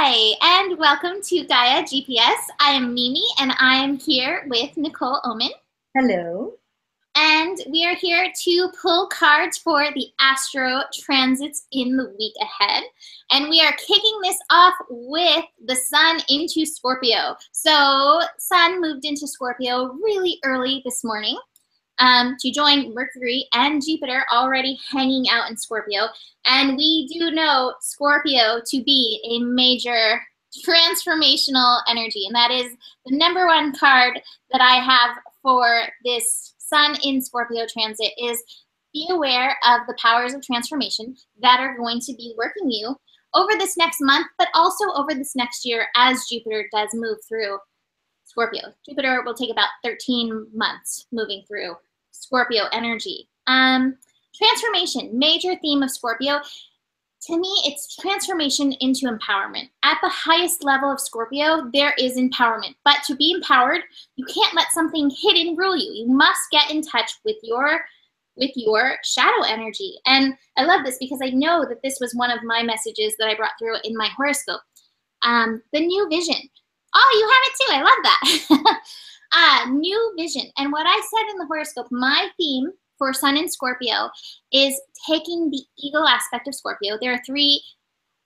Hi, and welcome to Gaia GPS. I am Mimi, and I am here with Nicole Oman. Hello. And we are here to pull cards for the astro transits in the week ahead. And we are kicking this off with the sun into Scorpio. So sun moved into Scorpio really early this morning to join Mercury and Jupiter already hanging out in Scorpio. And we do know Scorpio to be a major transformational energy. And that is the #1 card that I have for this sun in Scorpio transit is be aware of the powers of transformation that are going to be working you over this next month, but also over this next year as Jupiter does move through Scorpio. Jupiter will take about 13 months moving through Scorpio energy. Transformation, major theme of Scorpio. To me, it's transformation into empowerment. At the highest level of Scorpio, there is empowerment. But to be empowered, you can't let something hidden rule you. You must get in touch with your shadow energy. And I love this because I know that this was one of my messages that I brought through in my horoscope. The new vision. Oh, you have it too. I love that. New vision. And what I said in the horoscope, my theme for Sun in Scorpio is taking the eagle aspect of Scorpio. There are 3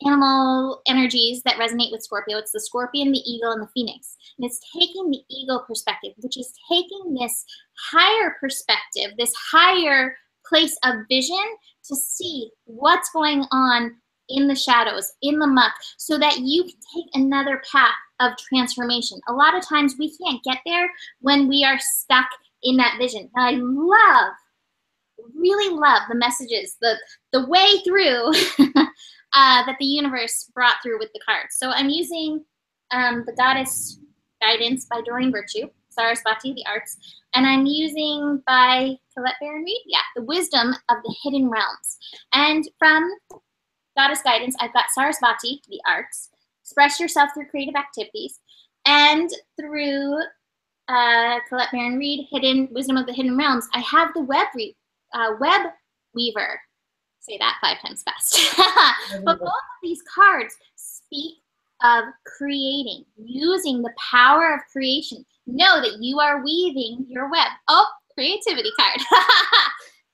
animal energies that resonate with Scorpio. It's the scorpion, the eagle, and the phoenix. And it's taking the eagle perspective, which is taking this higher perspective, this higher place of vision to see what's going on in the shadows, in the muck, so that you can take another path of transformation. A lot of times we can't get there when we are stuck in that vision. And I really love the messages, the way through that the universe brought through with the cards. So I'm using the Goddess Guidance by Doreen Virtue, Sarasvati, the Arts, and I'm using by Colette Baron Reed, the Wisdom of the Hidden Realms. And from Goddess Guidance, I've got Sarasvati, the Arts, Express Yourself Through Creative Activities, and through Colette Baron Reed, Wisdom of the Hidden Realms, I have the Web Weaver. Say that 5 times fast. But both of these cards speak of creating, using the power of creation. Know that you are weaving your web. Oh, creativity card.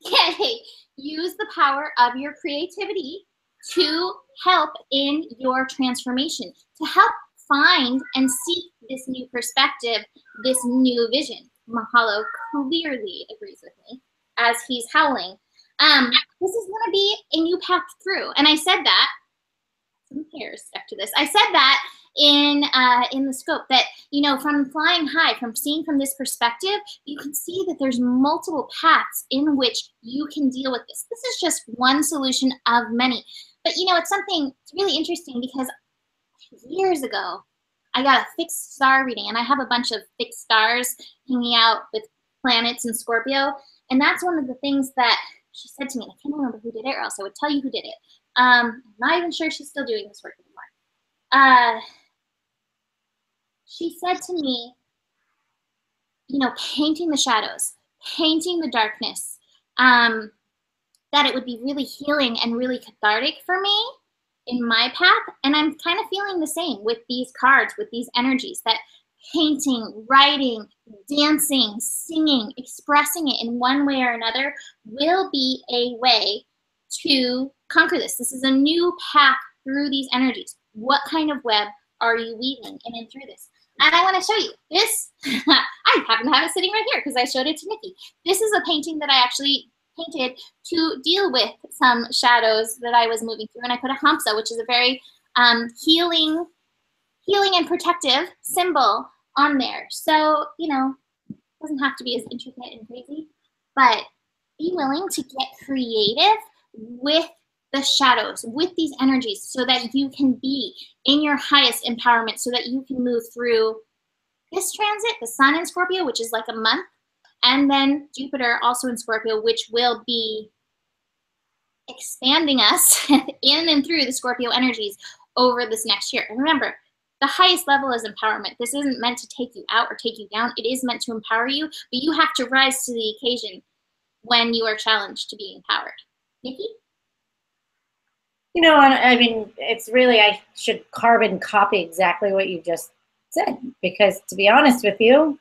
Yay. Use the power of your creativity to help in your transformation, to help find and seek this new perspective, this new vision. Mahalo clearly agrees with me as he's howling. This is going to be a new path through. And I said that, some hairs stuck to this. I said that in the scope that, you know, from flying high, from seeing from this perspective, you can see that there's multiple paths in which you can deal with this. This is just one solution of many. But, you know, it's something really interesting because years ago, I got a fixed star reading, and I have a bunch of fixed stars hanging out with planets in Scorpio. And that's one of the things that she said to me, and I can't remember who did it, or else I would tell you who did it. I'm not even sure she's still doing this work anymore. She said to me, you know, painting the shadows, painting the darkness, that it would be really healing and really cathartic for me in my path. And I'm kind of feeling the same with these cards, with these energies, that painting, writing, dancing, singing, expressing it in one way or another will be a way to conquer this. This is a new path through these energies. What kind of web are you weaving in and through this? And I want to show you this. I happen to have it sitting right here because I showed it to Nikki. This is a painting that I actually painted to deal with some shadows that I was moving through. And I put a hamsa, which is a very healing and protective symbol on there. So, you know, it doesn't have to be as intricate and crazy, but be willing to get creative with the shadows, with these energies, so that you can be in your highest empowerment, so that you can move through this transit, the sun in Scorpio, which is like a month, and then Jupiter also in Scorpio, which will be expanding us in and through the Scorpio energies over this next year. And remember, the highest level is empowerment. This isn't meant to take you out or take you down. It is meant to empower you, but you have to rise to the occasion when you are challenged to be empowered. Nikki? You know, I mean, it's really, I should carbon copy exactly what you just said, because to be honest with you,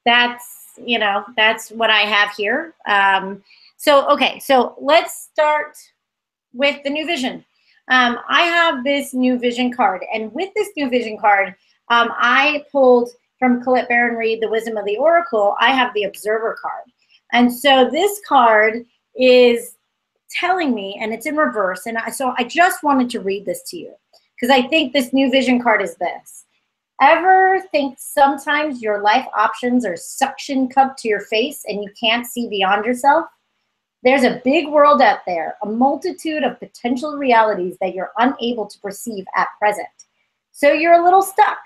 that's, you know, that's what I have here. Okay, so let's start with the new vision. I have this new vision card, and with this new vision card, I pulled from Colette Baron Reed, The Wisdom of the Oracle. I have the Observer card. And so this card is telling me, and it's in reverse, and so I just wanted to read this to you, because I think this new vision card is this. Ever think sometimes your life options are suction cupped to your face and you can't see beyond yourself? There's a big world out there, a multitude of potential realities that you're unable to perceive at present. So you're a little stuck.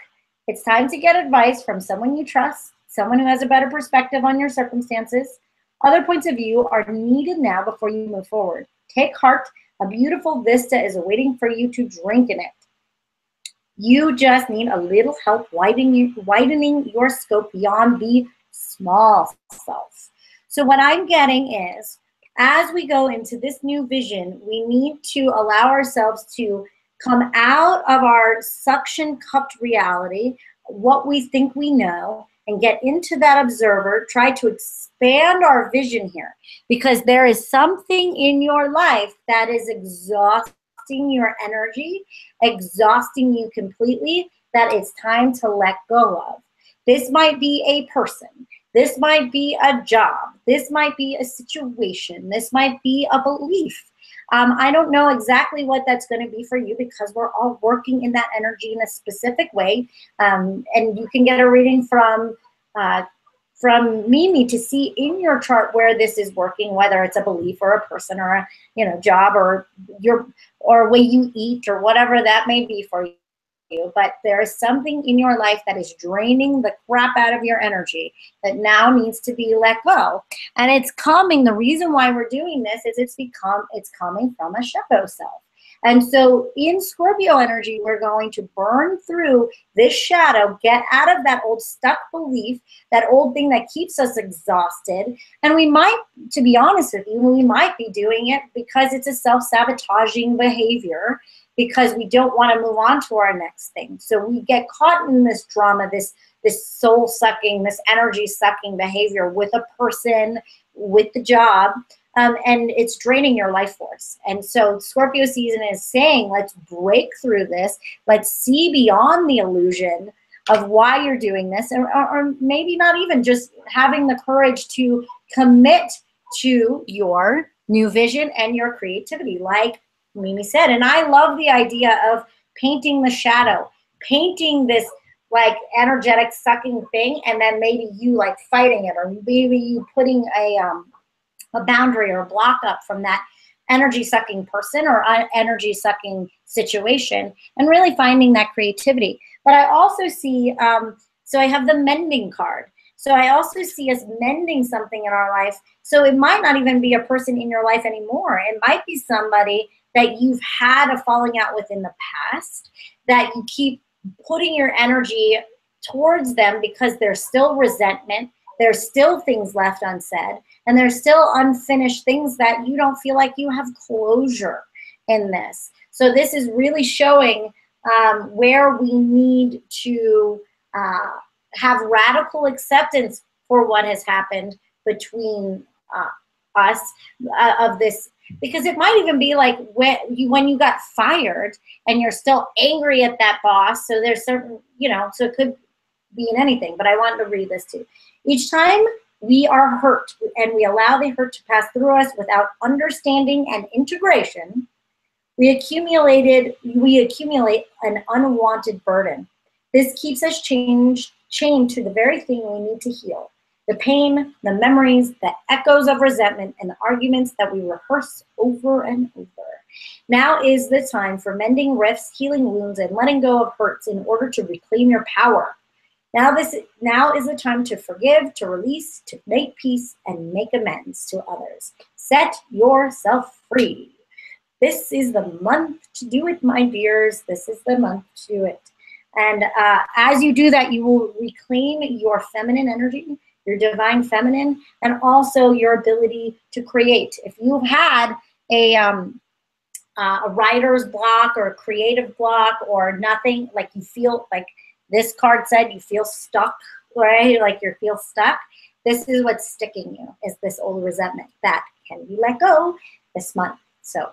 It's time to get advice from someone you trust, someone who has a better perspective on your circumstances. Other points of view are needed now before you move forward. Take heart. A beautiful vista is awaiting for you to drink in it. You just need a little help widening your scope beyond the small self. So what I'm getting is, as we go into this new vision, we need to allow ourselves to come out of our suction cupped reality, what we think we know, and get into that observer, try to expand our vision here, because there is something in your life that is exhausting your energy, exhausting you completely, that it's time to let go of. This might be a person. This might be a job. This might be a situation. This might be a belief. I don't know exactly what that's going to be for you, because we're all working in that energy in a specific way. And you can get a reading from Mimi to see in your chart where this is working, whether it's a belief or a person or a job or or way you eat or whatever that may be for you. But there is something in your life that is draining the crap out of your energy that now needs to be let go. And it's coming. The reason why we're doing this is it's coming from a shadow self. And so in Scorpio energy, we're going to burn through this shadow, get out of that old stuck belief, that old thing that keeps us exhausted. And we might, to be honest with you, we might be doing it because it's a self-sabotaging behavior, because we don't want to move on to our next thing. So we get caught in this drama, this soul-sucking, this energy-sucking behavior with a person, with the job, and it's draining your life force. And so Scorpio season is saying, let's break through this. Let's see beyond the illusion of why you're doing this, or maybe not even, just having the courage to commit to your new vision and your creativity, like Mimi said. And I love the idea of painting the shadow, painting this like energetic sucking thing, and then maybe you like fighting it, or maybe you putting a boundary or a block up from that energy sucking person or energy sucking situation, and really finding that creativity. But I also see, so I have the mending card. So I also see us mending something in our life. So it might not even be a person in your life anymore. It might be somebody that you've had a falling out with in the past, that you keep putting your energy towards them because there's still resentment, there's still things left unsaid, and there's still unfinished things that you don't feel like you have closure in this. So this is really showing where we need to have radical acceptance for what has happened between us of this. Because it might even be like when you got fired and you're still angry at that boss. So there's certain, so it could be in anything. But I wanted to read this too. Each time we are hurt and we allow the hurt to pass through us without understanding and integration, we accumulate an unwanted burden. This keeps us chained to the very thing we need to heal. The pain, the memories, the echoes of resentment, and the arguments that we rehearse over and over. Now is the time for mending rifts, healing wounds, and letting go of hurts in order to reclaim your power. Now is the time to forgive, to release, to make peace, and make amends to others. Set yourself free. This is the month to do it, my dears. This is the month to do it. And as you do that, you will reclaim your feminine energy, your divine feminine, and also your ability to create. If you've had a a writer's block or a creative block or nothing, like you feel like this card said, you feel stuck, right? Like you feel stuck. This is what's sticking you, is this old resentment that can be let go this month. So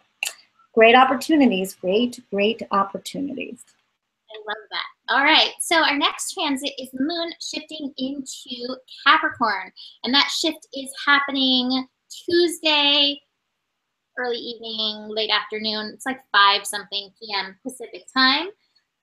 great opportunities, great opportunities. I love that. All right, so our next transit is the moon shifting into Capricorn, and that shift is happening Tuesday, early evening, late afternoon. It's like 5-something p.m. Pacific time.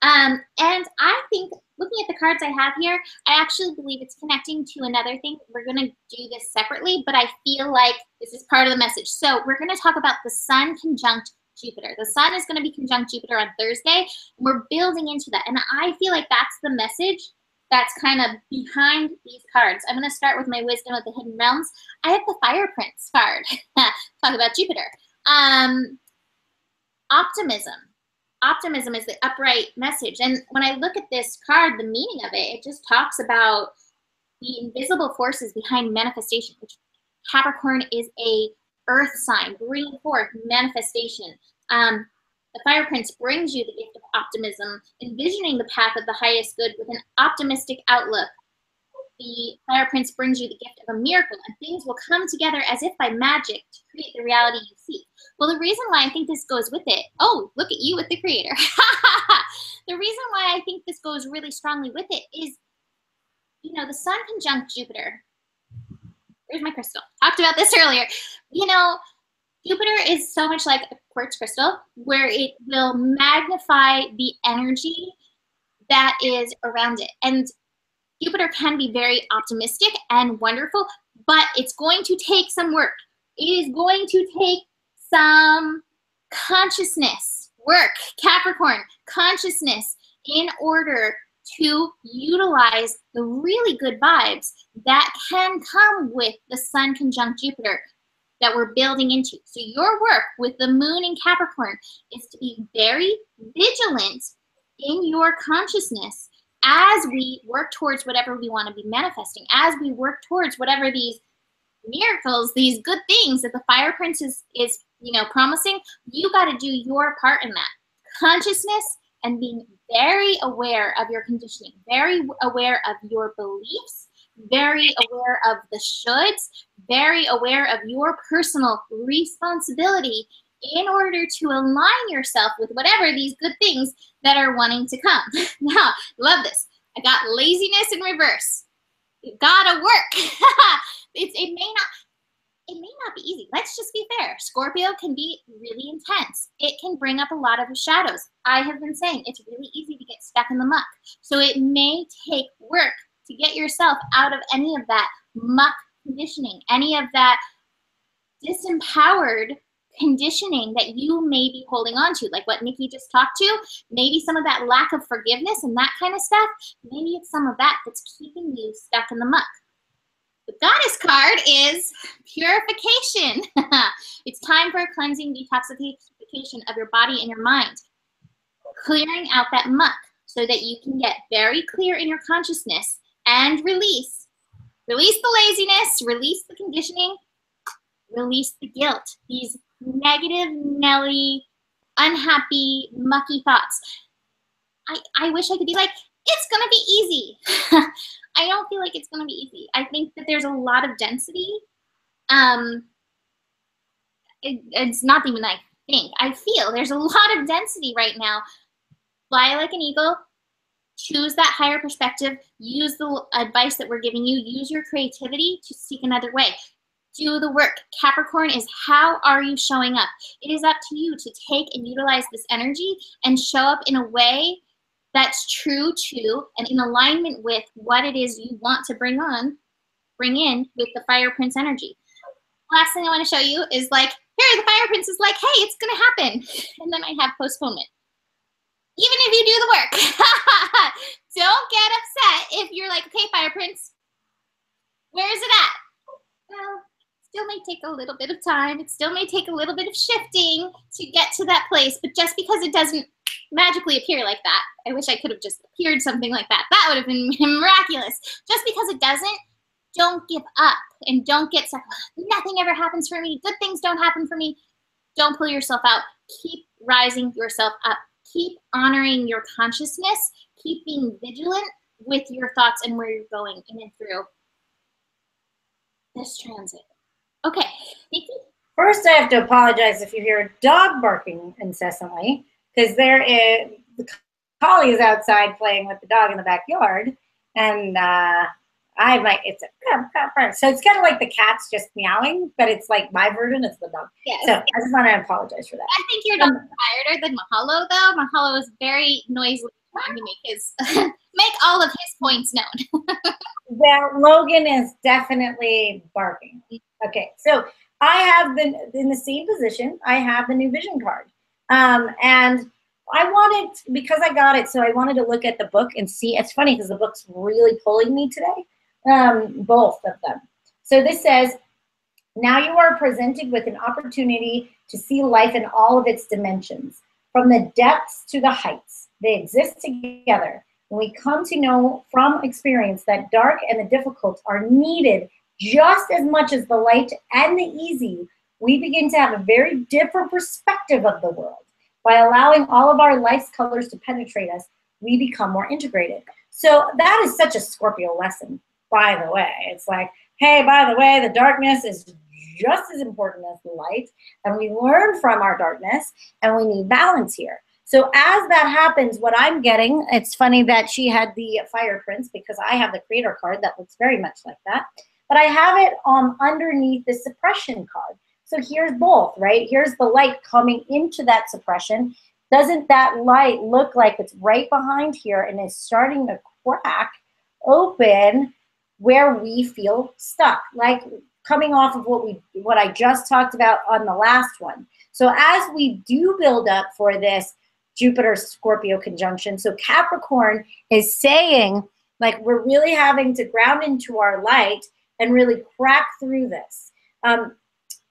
And I think, looking at the cards I have here, I actually believe it's connecting to another thing. We're going to do this separately, but I feel like this is part of the message. So we're going to talk about the sun conjunct Jupiter. The sun is going to be conjunct Jupiter on Thursday. We're building into that. And I feel like that's the message that's kind of behind these cards. I'm going to start with my wisdom of the hidden realms. I have the Fire Prince card. Talk about Jupiter. Optimism. Optimism is the upright message. And when I look at this card, the meaning of it, it just talks about the invisible forces behind manifestation, which Capricorn is a earth sign, bringing forth manifestation. The Fire Prince brings you the gift of optimism, envisioning the path of the highest good with an optimistic outlook. The Fire Prince brings you the gift of a miracle, and things will come together as if by magic to create the reality you seek. Well, the reason why I think this goes with it, oh, look at you with the creator. The reason why I think this goes really strongly with it is, you know, the sun conjunct Jupiter. Where's my crystal? Talked about this earlier. You know, Jupiter is so much like a quartz crystal, where it will magnify the energy that is around it. And Jupiter can be very optimistic and wonderful, but it's going to take some work. It is going to take some consciousness work, Capricorn, consciousness, in order to utilize the really good vibes that can come with the sun conjunct Jupiter that we're building into. So your work with the moon in Capricorn is to be very vigilant in your consciousness as we work towards whatever we want to be manifesting, as we work towards whatever these miracles, these good things that the Fire Prince is you know, promising. You got to do your part in that. Consciousness and being very aware of your conditioning, very aware of your beliefs, very aware of the shoulds, very aware of your personal responsibility in order to align yourself with whatever these good things that are wanting to come. Now, love this. I got laziness in reverse. You gotta work. It may not be easy. Let's just be fair. Scorpio can be really intense. It can bring up a lot of shadows. I have been saying it's really easy to get stuck in the muck. So it may take work to get yourself out of any of that muck conditioning, any of that disempowered conditioning that you may be holding on to, like what Nikki just talked to, maybe some of that lack of forgiveness and that kind of stuff. Maybe it's some of that that's keeping you stuck in the muck. The Goddess card is purification. It's time for a cleansing, detoxification of your body and your mind. Clearing out that muck so that you can get very clear in your consciousness and release. Release the laziness, release the conditioning, release the guilt. These negative, Nelly, unhappy, mucky thoughts. I wish I could be like, it's going to be easy. I don't feel like it's going to be easy. I think that there's a lot of density. It's not even I think. I feel there's a lot of density right now. Fly like an eagle. Choose that higher perspective. Use the advice that we're giving you. Use your creativity to seek another way. Do the work. Capricorn is, how are you showing up? It is up to you to take and utilize this energy and show up in a way that's true to and in alignment with what it is you want to bring in with the Fire Prince energy. Last thing I want to show you is like, here, the Fire Prince is like, hey, it's going to happen. And then I have postponement. Even if you do the work. Don't get upset if you're like, okay, Fire Prince, where is it at? Well, still may take a little bit of time. It still may take a little bit of shifting to get to that place. But just because it doesn't magically appear like that, I wish I could have just appeared something like that. That would have been miraculous. Just because it doesn't, don't give up and don't get stuck. Nothing ever happens for me. Good things don't happen for me. Don't pull yourself out. Keep rising yourself up. Keep honoring your consciousness. Keep being vigilant with your thoughts and where you're going in and through this transit. Okay, Nikki? First, I have to apologize if you hear a dog barking incessantly, because the collie is outside playing with the dog in the backyard, and it's so it's kind of like the cat's just meowing, but it's like my version is the dog. Yes. So I just want to apologize for that. I think your dog's quieter than Mahalo, though. Mahalo is very noisy trying to make all of his points known. Well, Logan is definitely barking. Okay, so I have in the same position. I have the New Vision card, and I wanted, because I got it, so I wanted to look at the book and see. It's funny because the book's really pulling me today, both of them. So this says, now you are presented with an opportunity to see life in all of its dimensions, from the depths to the heights. They exist together. When we come to know from experience that dark and the difficult are needed just as much as the light and the easy, we begin to have a very different perspective of the world. By allowing all of our life's colors to penetrate us, we become more integrated. So that is such a Scorpio lesson, by the way. It's like, hey, by the way, the darkness is just as important as the light, and we learn from our darkness, and we need balance here. So as that happens, what I'm getting, it's funny that she had the Fire Prince, because I have the Creator card that looks very much like that, but I have it underneath the Suppression card. So here's both, right? Here's the light coming into that suppression. Doesn't that light look like it's right behind here and is starting to crack open where we feel stuck, like coming off of what I just talked about on the last one. So as we do build up for this Jupiter Scorpio conjunction, so Capricorn is saying, like, we're really having to ground into our light and really crack through this.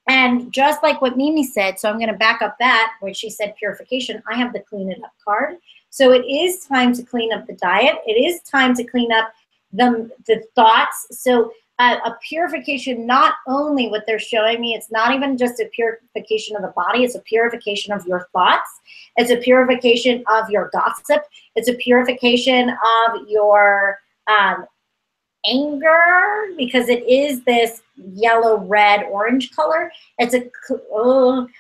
And just like what Mimi said, so I'm going to back up that, where she said purification, I have the Clean It Up card. So it is time to clean up the diet. It is time to clean up the thoughts. So a purification, not only what they're showing me, it's not even just a purification of the body, it's a purification of your thoughts. It's a purification of your gossip. It's a purification of your anger, because it is this yellow, red, orange color. It's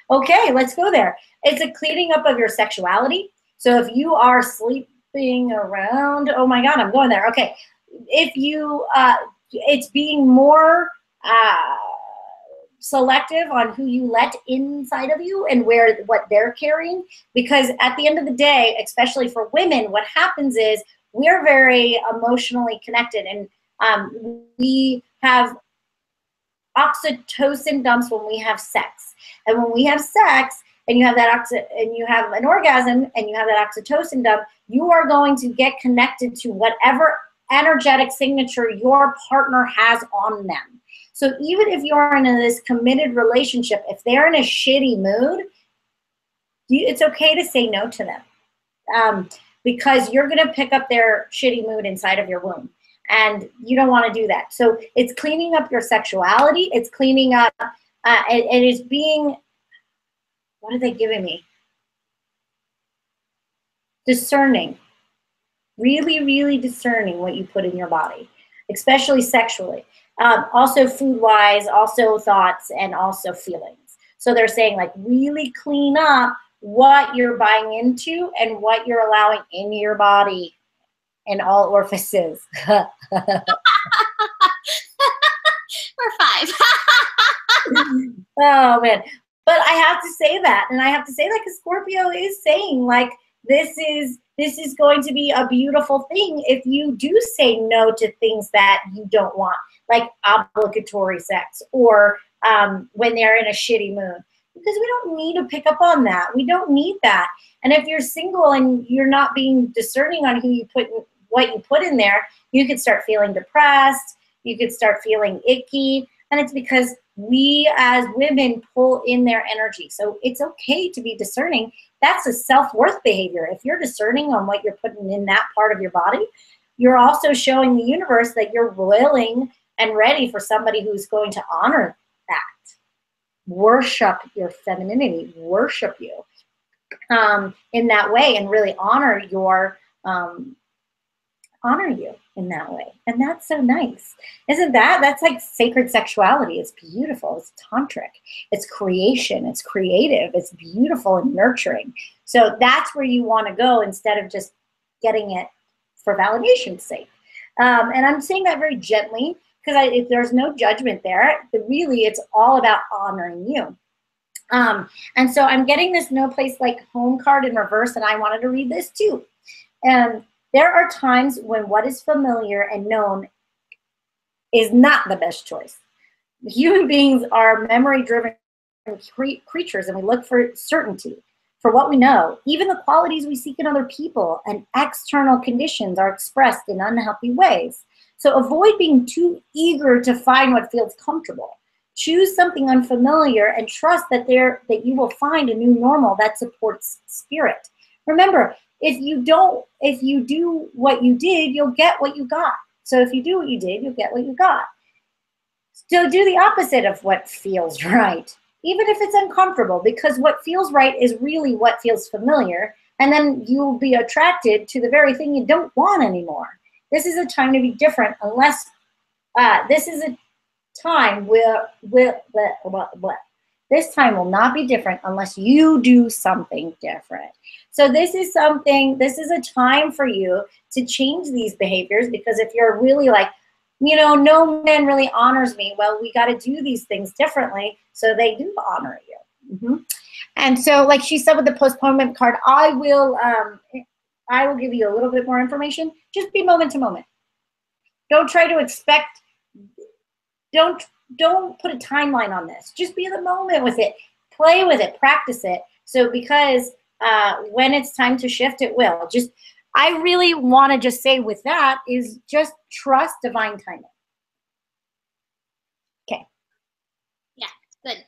okay, let's go there. It's a cleaning up of your sexuality. So if you are sleeping around, oh my God, I'm going there. Okay, if you, it's being more selective on who you let inside of you and what they're carrying, because at the end of the day, especially for women, what happens is we're very emotionally connected, and we have oxytocin dumps when we have sex. And when we have sex and you have and you have an orgasm and you have that oxytocin dump, you are going to get connected to whatever energetic signature your partner has on them. So even if you're in this committed relationship, if they're in a shitty mood, it's okay to say no to them, because you're going to pick up their shitty mood inside of your womb, and you don't want to do that. So it's cleaning up your sexuality. It's cleaning up, it is being, what are they giving me? Discerning. Really, really discerning what you put in your body, especially sexually. Also food-wise, also thoughts, and also feelings. So they're saying, like, really clean up what you're buying into and what you're allowing in your body in all orifices. We're 5. Oh, man. But I have to say that, and I have to say that because Scorpio is saying, like, this is going to be a beautiful thing if you do say no to things that you don't want, like obligatory sex, or when they're in a shitty mood, because we don't need to pick up on that. We don't need that. And if you're single and you're not being discerning on what you put in there, you could start feeling depressed. You could start feeling icky, and it's because we as women pull in their energy. So it's okay to be discerning. That's a self-worth behavior. If you're discerning on what you're putting in that part of your body, you're also showing the universe that you're willing and ready for somebody who's going to honor that. Worship your femininity. Worship you. in that way and really honor your honor you in that way. And that's so nice. Isn't that? That's like sacred sexuality. It's beautiful. It's tantric. It's creation. It's creative. It's beautiful and nurturing. So that's where you want to go instead of just getting it for validation's sake. And I'm saying that very gently because there's no judgment there. Really, it's all about honoring you. And so I'm getting this no place like home card in reverse, and I wanted to read this too. There are times when what is familiar and known is not the best choice. Human beings are memory-driven creatures, and we look for certainty, for what we know. Even the qualities we seek in other people and external conditions are expressed in unhealthy ways. So avoid being too eager to find what feels comfortable. Choose something unfamiliar and trust that you will find a new normal that supports spirit. Remember, if you do what you did, you'll get what you got. So if you do what you did, you'll get what you got. So do the opposite of what feels right, even if it's uncomfortable, because what feels right is really what feels familiar, and then you'll be attracted to the very thing you don't want anymore. This is a time to be different, unless this is a time this time will not be different unless you do something different. So this is a time for you to change these behaviors, because if you're really like, no man really honors me, well, we got to do these things differently so they do honor you. And so, like she said with the postponement card, I will give you a little bit more information. Just be moment to moment. Don't try to expect, don't put a timeline on this. Just be in the moment with it. Play with it. Practice it. So because when it's time to shift, it will. I really want to just say with that is just trust divine timing. Okay. Yeah, good.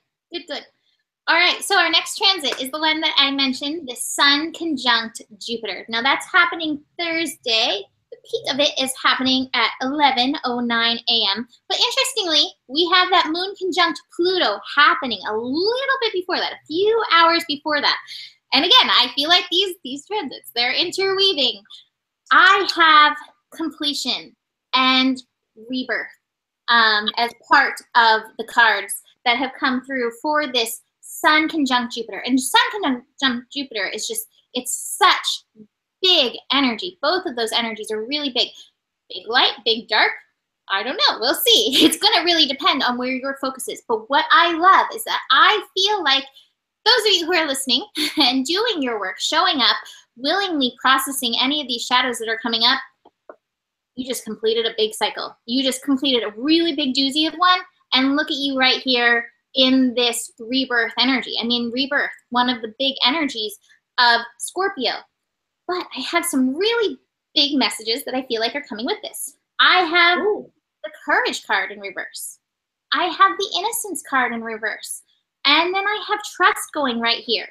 All right, so our next transit is the one that I mentioned, the Sun conjunct Jupiter. Now that's happening Thursday. The peak of it is happening at 11:09 a.m. But interestingly, we have that Moon conjunct Pluto happening a little bit before that, a few hours before that. And again, I feel like these transits, they're interweaving. I have completion and rebirth as part of the cards that have come through for this Sun conjunct Jupiter. And Sun conjunct Jupiter is just, it's such big energy. Both of those energies are really big. Big light, big dark. I don't know. We'll see. It's going to really depend on where your focus is. But what I love is that I feel like those of you who are listening and doing your work, showing up, willingly processing any of these shadows that are coming up, you just completed a big cycle. You just completed a really big doozy of one. And look at you right here in this rebirth energy. I mean, rebirth, one of the big energies of Scorpio. But I have some really big messages that I feel like are coming with this. I have the Courage card in reverse. I have the Innocence card in reverse. And then I have Trust going right here.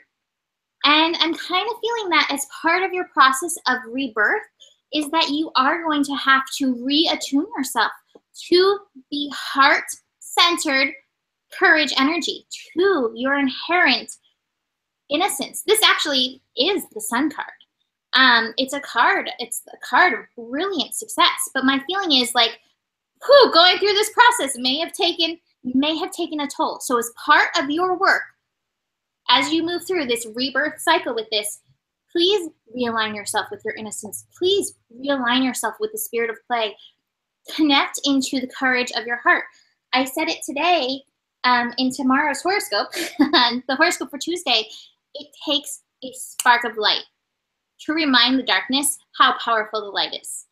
And I'm kind of feeling that as part of your process of rebirth is that you are going to have to reattune yourself to the heart-centered courage energy, to your inherent innocence. This actually is the Sun card. It's a card of brilliant success. But my feeling is like, going through this process may have taken a toll. So as part of your work, as you move through this rebirth cycle with this, please realign yourself with your innocence. Please realign yourself with the spirit of play. Connect into the courage of your heart. I said it today in tomorrow's horoscope, the horoscope for Tuesday. It takes a spark of light to remind the darkness how powerful the light is.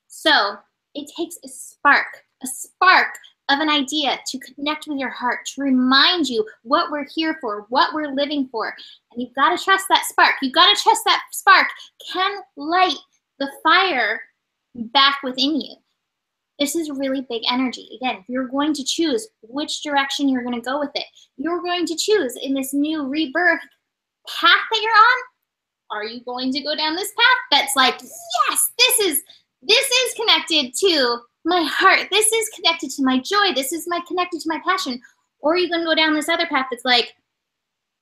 So it takes a spark of an idea to connect with your heart, to remind you what we're here for, what we're living for. And you've got to trust that spark. You've got to trust that spark can light the fire back within you. This is really big energy. Again, you're going to choose which direction you're going to go with it. You're going to choose in this new rebirth path that you're on. Are you going to go down this path that's like, yes, this is connected to my heart. This is connected to my joy. This is connected to my passion. Or are you going to go down this other path that's like,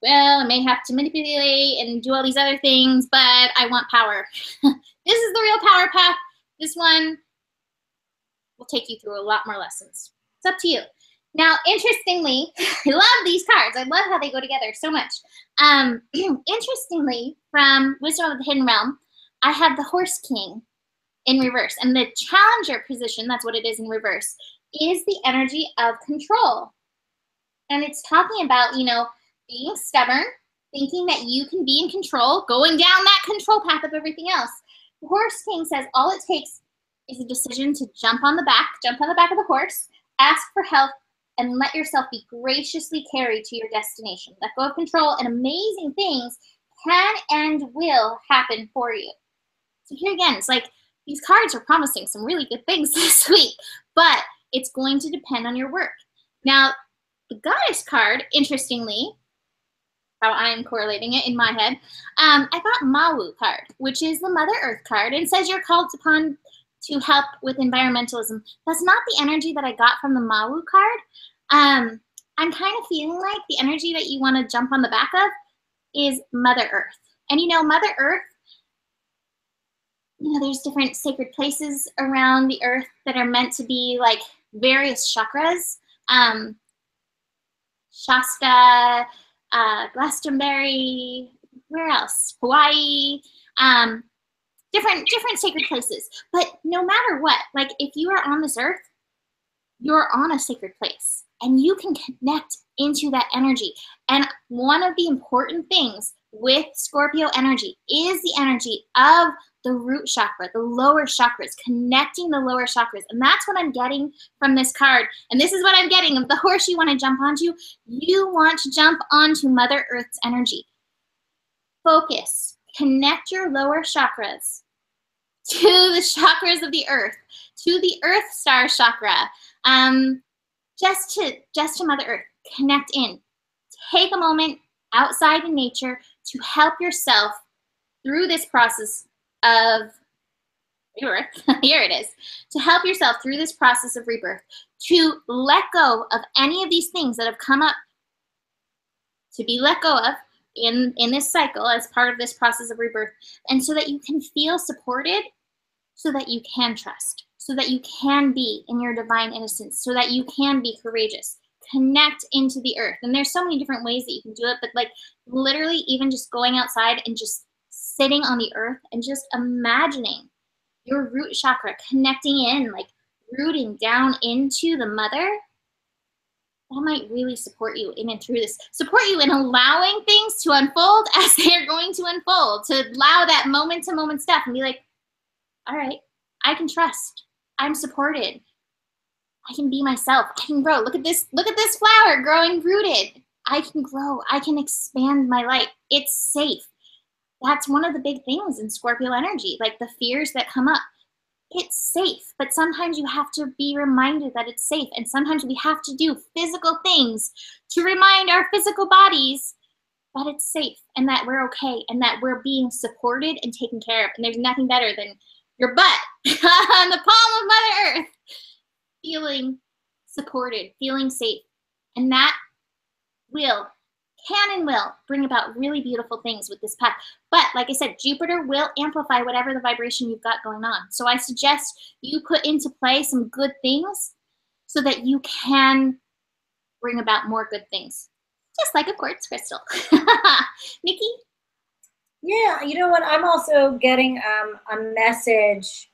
well, I may have to manipulate and do all these other things, but I want power. This is the real power path. This one will take you through a lot more lessons. It's up to you. Now, interestingly, I love these cards. I love how they go together so much. Interestingly, from Wisdom of the Hidden Realm, I have the Horse King in reverse. And the Challenger position, that's what it is in reverse, is the energy of control. And it's talking about, you know, being stubborn, thinking that you can be in control, going down that control path of everything else. The Horse King says all it takes is a decision to jump on the back of the horse, ask for help, and let yourself be graciously carried to your destination. Let go of control, and amazing things can and will happen for you. So here again, it's like these cards are promising some really good things this week, but it's going to depend on your work. Now, the Goddess card, interestingly, how I'm correlating it in my head, I got Mawu card, which is the Mother Earth card, and says you're called upon to help with environmentalism. That's not the energy that I got from the Mawu card. I'm kind of feeling like the energy that you want to jump on the back of is Mother Earth. And you know, Mother Earth, you know, there's different sacred places around the earth that are meant to be like various chakras. Shasta, Glastonbury, where else? Hawaii, different sacred places. But no matter what, like if you are on this earth, you're on a sacred place and you can connect into that energy. And one of the important things with Scorpio energy is the energy of the root chakra, the lower chakras, connecting the lower chakras. And that's what I'm getting from this card. And this is what I'm getting of the horse you want to jump onto. You want to jump onto Mother Earth's energy. Focus. Connect your lower chakras to the chakras of the earth, to the Earth Star chakra, just to Mother Earth. Connect in. Take a moment outside in nature to help yourself through this process of rebirth. Here it is. To help yourself through this process of rebirth, to let go of any of these things that have come up to be let go of in this cycle as part of this process of rebirth, and so that you can feel supported, so that you can trust, so that you can be in your divine innocence, so that you can be courageous. Connect into the earth. And there's so many different ways that you can do it, but like literally even just going outside and just sitting on the earth and just imagining your root chakra connecting in, like rooting down into the mother, that might really support you in and through this. Support you in allowing things to unfold as they're going to unfold, to allow that moment-to-moment stuff and be like, all right, I can trust. I'm supported. I can be myself. I can grow. Look at this flower growing rooted. I can grow. I can expand my light. It's safe. That's one of the big things in Scorpio energy, like the fears that come up. It's safe, but sometimes you have to be reminded that it's safe. And sometimes we have to do physical things to remind our physical bodies that it's safe and that we're okay and that we're being supported and taken care of. And there's nothing better than your butt on the palm of Mother Earth, feeling supported, feeling safe. And that can and will bring about really beautiful things with this path. But like I said, Jupiter will amplify whatever the vibration you've got going on. So I suggest you put into play some good things so that you can bring about more good things. Just like a quartz crystal. Nikki? Yeah, you know what? I'm also getting a message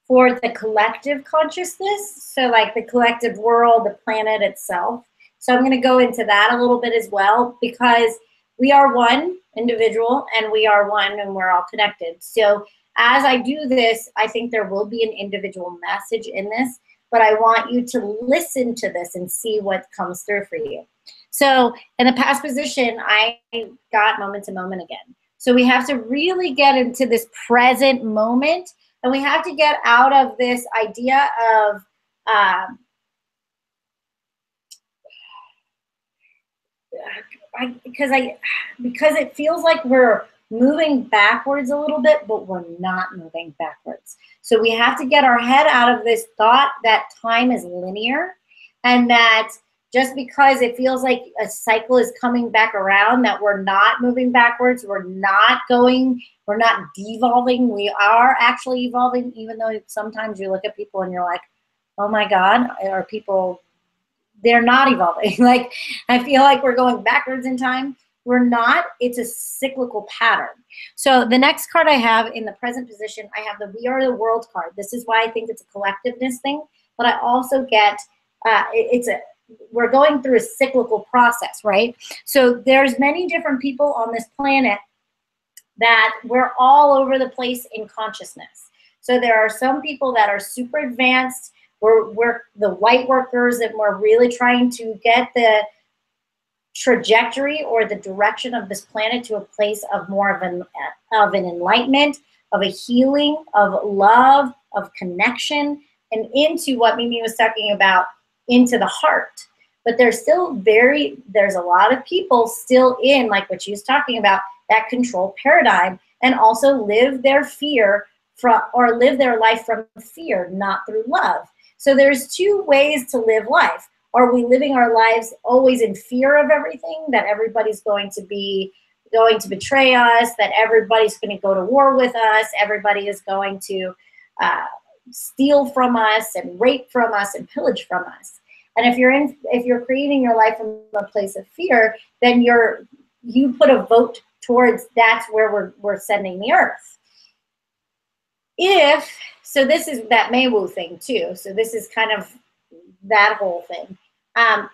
for the collective consciousness. So like the collective world, the planet itself. So I'm going to go into that a little bit as well, because we are one individual and we are one and we're all connected. So as I do this, I think there will be an individual message in this, but I want you to listen to this and see what comes through for you. So in the past position, I got moment to moment again. So we have to really get into this present moment, and we have to get out of this idea of because it feels like we're moving backwards a little bit, but we're not moving backwards. So we have to get our head out of this thought that time is linear and that just because it feels like a cycle is coming back around, that we're not moving backwards, we're not devolving, we are actually evolving, even though sometimes you look at people and you're like, oh my God, are people, they're not evolving. Like, I feel like we're going backwards in time. We're not. It's a cyclical pattern. So the next card I have in the present position, I have the We Are the World card. This is why I think it's a collectiveness thing, but I also get, we're going through a cyclical process, right? So there's many different people on this planet that we're all over the place in consciousness. So there are some people that are super advanced. We're the light workers, and we're really trying to get the trajectory or the direction of this planet to a place of more of an enlightenment, of a healing, of love, of connection, and into what Mimi was talking about, into the heart. But there's a lot of people still in, like what she was talking about, that control paradigm, and also live their live their life from fear, not through love. So there's two ways to live life. Are we living our lives always in fear of everything, that everybody's going to betray us, that everybody's going to go to war with us, everybody is going to steal from us and rape from us and pillage from us? And if you're creating your life from a place of fear, then you put a vote towards that's where we're sending the earth. So this is that Maywu thing too. So this is kind of that whole thing.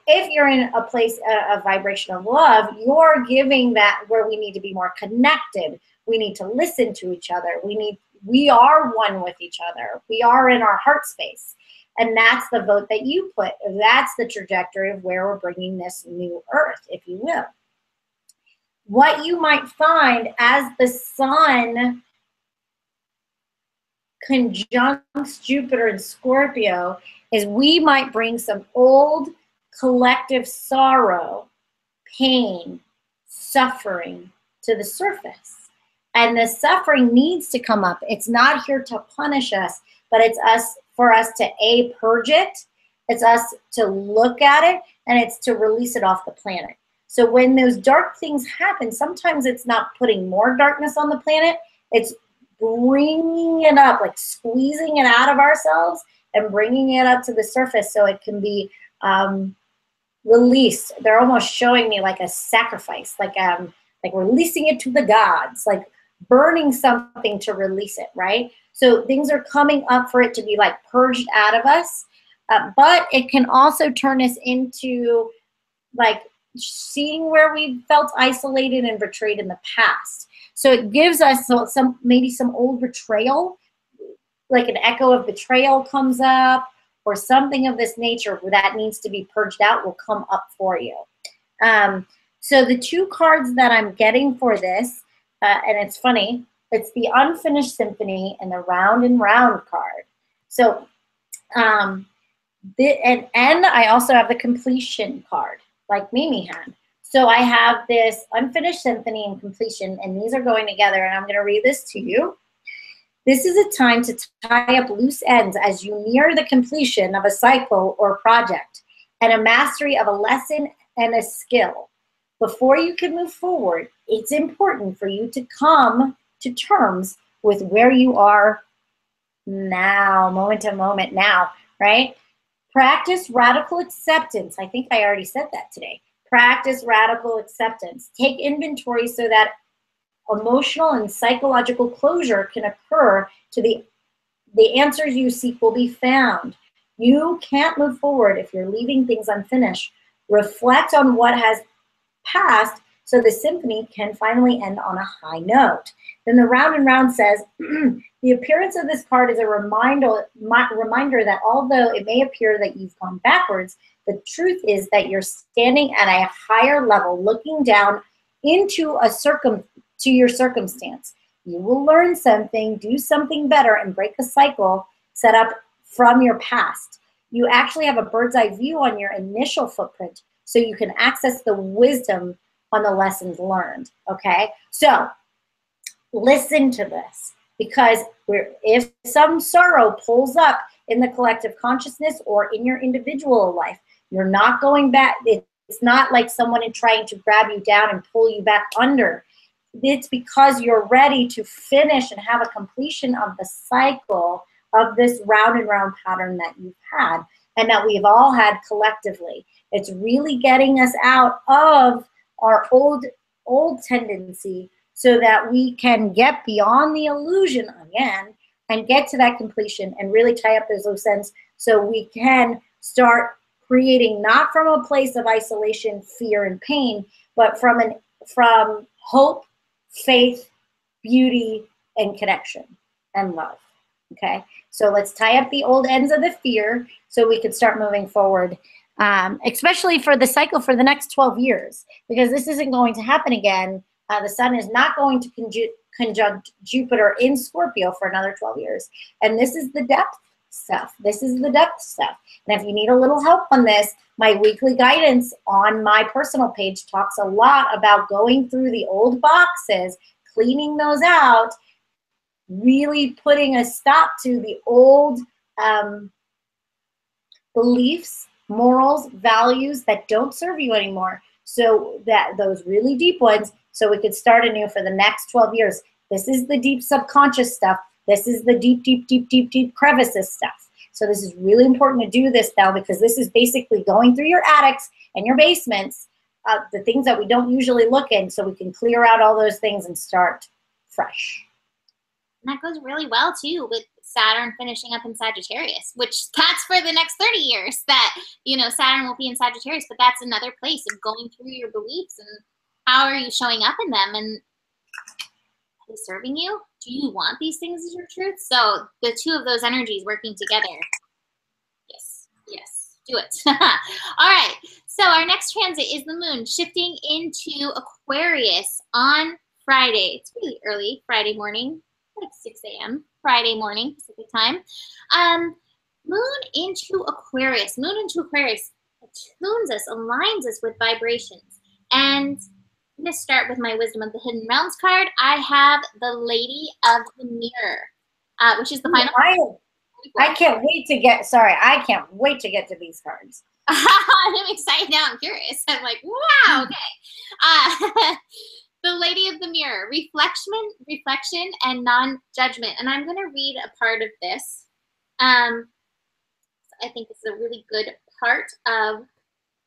If you're in a place, a vibration of love, you're giving that where we need to be more connected. We need to listen to each other. We are one with each other. We are in our heart space. And that's the vote that you put. That's the trajectory of where we're bringing this new earth, if you will. What you might find as the sun conjuncts Jupiter and Scorpio is we might bring some old collective sorrow, pain, suffering to the surface. And the suffering needs to come up. It's not here to punish us, but it's for us to purge it. It's us to look at it, and it's to release it off the planet. So when those dark things happen, sometimes it's not putting more darkness on the planet. It's bringing it up, like squeezing it out of ourselves and bringing it up to the surface so it can be released. They're almost showing me like a sacrifice, like releasing it to the gods, like burning something to release it, right? So things are coming up for it to be like purged out of us, but it can also turn us into like seeing where we felt isolated and betrayed in the past. So it gives us maybe some old betrayal, like an echo of betrayal comes up, or something of this nature that needs to be purged out will come up for you. So the two cards that I'm getting for this, and it's funny, it's the Unfinished Symphony and the Round and Round card. So, and I also have the Completion card, like Mimi had. So I have this Unfinished Symphony and Completion, and these are going together, and I'm going to read this to you. This is a time to tie up loose ends as you near the completion of a cycle or project and a mastery of a lesson and a skill. Before you can move forward, it's important for you to come to terms with where you are now, moment to moment now, right? Practice radical acceptance. I think I already said that today. Practice radical acceptance. Take inventory so that emotional and psychological closure can occur to the answers you seek will be found. You can't move forward if you're leaving things unfinished. Reflect on what has passed so the symphony can finally end on a high note. Then the Round and Round says, the appearance of this card is a reminder that although it may appear that you've gone backwards, the truth is that you're standing at a higher level, looking down into your circumstance. You will learn something, do something better, and break a cycle set up from your past. You actually have a bird's eye view on your initial footprint, so you can access the wisdom on the lessons learned, okay? So listen to this, because if some sorrow pulls up in the collective consciousness or in your individual life, You're not going back. It's not like someone is trying to grab you down and pull you back under. It's because you're ready to finish and have a completion of the cycle of this round and round pattern that you've had and that we've all had collectively. It's really getting us out of our old tendency so that we can get beyond the illusion again and get to that completion and really tie up those loose ends so we can start creating, not from a place of isolation, fear, and pain, but from hope, faith, beauty, and connection and love. Okay, so let's tie up the old ends of the fear so we can start moving forward, especially for the cycle for the next 12 years, because this isn't going to happen again. The sun is not going to conjunct Jupiter in Scorpio for another 12 years. And this is the depth stuff. This is the depth stuff. And if you need a little help on this, my weekly guidance on my personal page talks a lot about going through the old boxes, cleaning those out, really putting a stop to the old beliefs, morals, values that don't serve you anymore. So that those really deep ones, so we could start anew for the next 12 years. This is the deep subconscious stuff. This is the deep crevices stuff. So this is really important to do this now, because this is basically going through your attics and your basements, the things that we don't usually look in, so we can clear out all those things and start fresh. And that goes really well too with Saturn finishing up in Sagittarius, which that's for the next 30 years that, you know, Saturn will be in Sagittarius, but that's another place of going through your beliefs and how are you showing up in them, and are they serving you? Do you want these things as your truth? So the two of those energies working together. Yes, yes, do it. All right, so our next transit is the moon shifting into Aquarius on Friday. It's really early Friday morning, like 6 a.m. Friday morning Pacific time. Moon into Aquarius. Moon into Aquarius attunes us, aligns us with vibrations. And I'm going to start with my Wisdom of the Hidden Realms card. I have the Lady of the Mirror, which is the final. I can't wait to get, I can't wait to get to these cards. I'm excited now. I'm curious. I'm like, wow, okay. The Lady of the Mirror, reflection, and non-judgment. And I'm going to read a part of this. I think this is a really good part of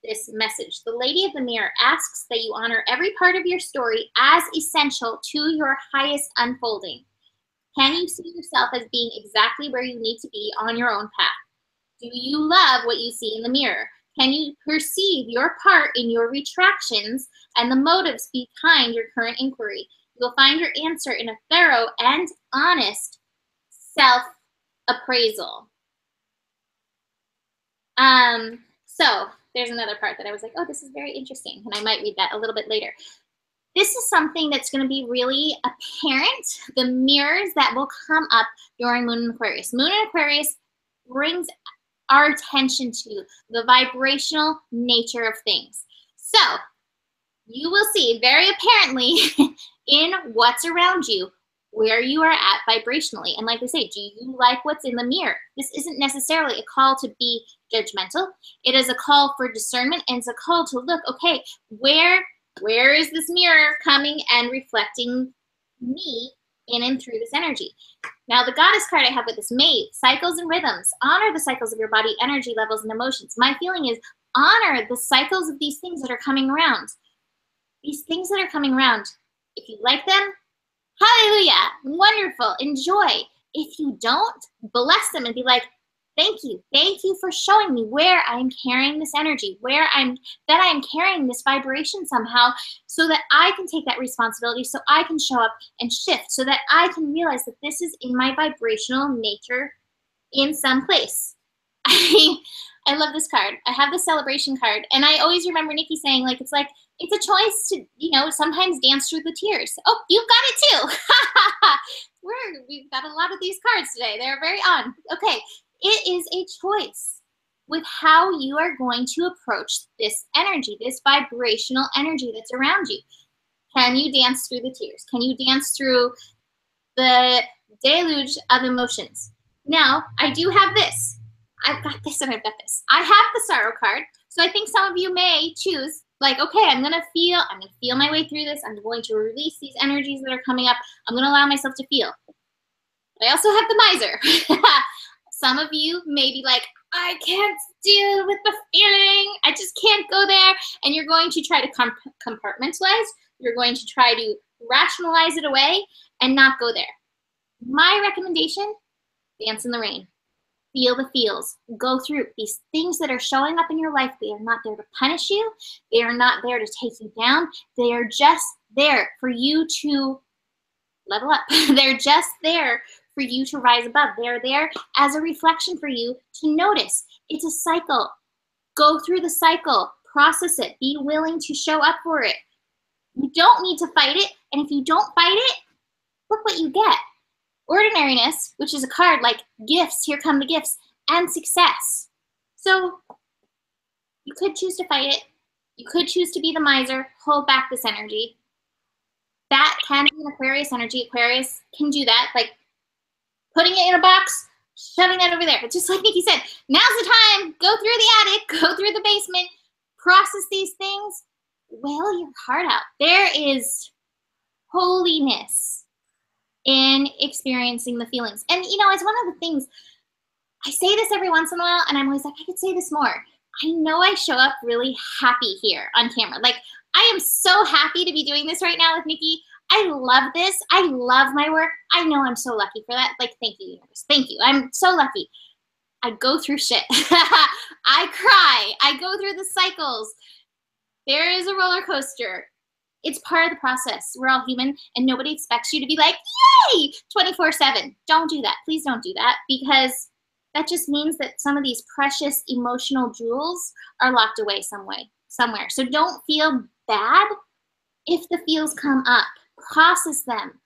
this message. The Lady of the Mirror asks that you honor every part of your story as essential to your highest unfolding. Can you see yourself as being exactly where you need to be on your own path? Do you love what you see in the mirror? Can you perceive your part in your retractions and the motives behind your current inquiry? You will find your answer in a thorough and honest self-appraisal. So there's another part that I was like, oh, this is very interesting, and I might read that a little bit later. This is something that's going to be really apparent, the mirrors that will come up during Moon in Aquarius. Moon in Aquarius brings our attention to the vibrational nature of things. So you will see very apparently in what's around you where you are at vibrationally. And like I say, do you like what's in the mirror? This isn't necessarily a call to be judgmental. It is a call for discernment, and it's a call to look, okay, where is this mirror coming and reflecting me in and through this energy? Now, the goddess card I have with this mate, cycles and rhythms. Honor the cycles of your body, energy levels, and emotions. My feeling is honor the cycles of these things that are coming around. These things that are coming around, if you like them, hallelujah, wonderful, enjoy. If you don't, bless them and be like, thank you for showing me where I'm carrying this energy, that I'm carrying this vibration somehow, so that I can take that responsibility, so I can show up and shift, so that I can realize that this is in my vibrational nature in some place. I love this card. I have the celebration card, and I always remember Nikki saying, like, it's a choice to, you know, sometimes dance through the tears. Oh, you've got it too. We've got a lot of these cards today. They're very on. Okay, it is a choice with how you are going to approach this energy, this vibrational energy that's around you. Can you dance through the tears? Can you dance through the deluge of emotions? Now, I do have this. I've got this and I've got this. I have the sorrow card, So I think some of you may choose, like, okay, I'm gonna feel my way through this. I'm going to release these energies that are coming up. I'm gonna allow myself to feel. But I also have the miser. Some of you may be like, I can't deal with the feeling. I just can't go there. And you're going to try to compartmentalize. You're going to try to rationalize it away and not go there. My recommendation, dance in the rain. Feel the feels. Go through these things that are showing up in your life. They are not there to punish you. They are not there to take you down. They are just there for you to level up. They're just there for you to rise above. They're there as a reflection for you to notice. It's a cycle. Go through the cycle. Process it. Be willing to show up for it. You don't need to fight it. And if you don't fight it, look what you get. Ordinariness, which is a card like gifts, here come the gifts, and success. So you could choose to fight it. You could choose to be the miser, hold back this energy. That can be an Aquarius energy. Aquarius can do that, like putting it in a box, shoving that over there. But just like Nikki said, now's the time. Go through the attic, go through the basement, process these things, wail your heart out. There is holiness in experiencing the feelings. And you know, it's one of the things, I say this every once in a while, and I'm always like, I could say this more. I know I show up really happy here on camera. Like, I am so happy to be doing this right now with Nikki. I love this. I love my work. I know I'm so lucky for that. Like, thank you, universe. Thank you. I'm so lucky. I go through shit. I cry. I go through the cycles. There is a roller coaster. It's part of the process. We're all human, and nobody expects you to be like, yay, 24/7. Don't do that. Please don't do that, because that just means that some of these precious emotional jewels are locked away somewhere. So don't feel bad if the feels come up. Process them.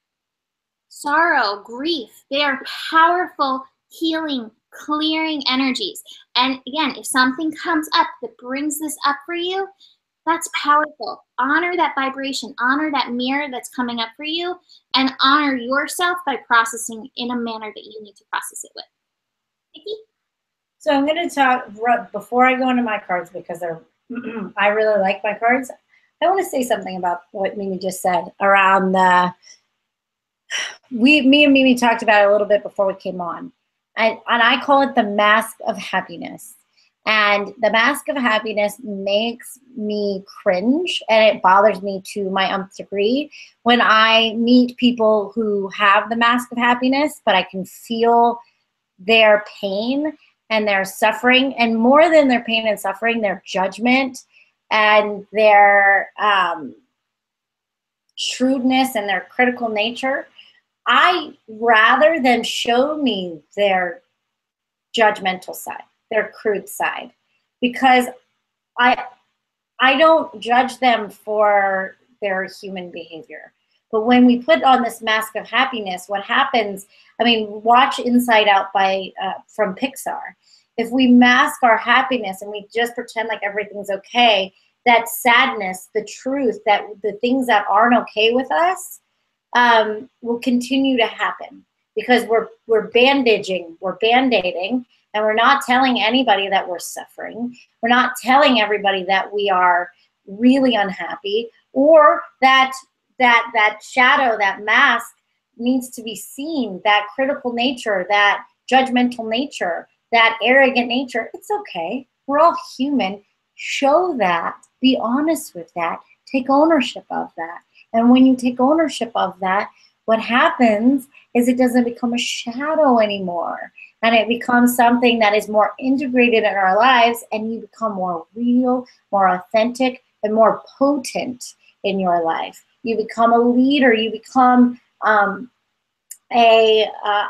Sorrow, grief, they are powerful, healing, clearing energies. And again, if something comes up that brings this up for you, that's powerful. Honor that vibration. Honor that mirror that's coming up for you, and honor yourself by processing in a manner that you need to process it with. Nikki? So I'm going to talk, before I go into my cards, because they're, I really like my cards, I want to say something about what Mimi just said around the, me and Mimi talked about it a little bit before we came on. And I call it the mask of happiness. And the mask of happiness makes me cringe, and it bothers me to my nth degree when I meet people who have the mask of happiness, but I can feel their pain and their suffering, and more than their pain and suffering, their judgment and their shrewdness and their critical nature. I rather than show me their judgmental side, their crude side, because I don't judge them for their human behavior. But when we put on this mask of happiness, what happens, I mean, watch Inside Out from Pixar. If we mask our happiness and we just pretend like everything's okay, that sadness, the truth, that the things that aren't okay with us will continue to happen, because we're bandaging, we're band-aiding, and we're not telling anybody that we're suffering. We're not telling everybody that we are really unhappy, or that shadow, that mask needs to be seen, that critical nature, that judgmental nature, that arrogant nature. It's okay. We're all human. Show that. Be honest with that. Take ownership of that. And when you take ownership of that, what happens is it doesn't become a shadow anymore. And it becomes something that is more integrated in our lives, and you become more real, more authentic, and more potent in your life. You become a leader. You become an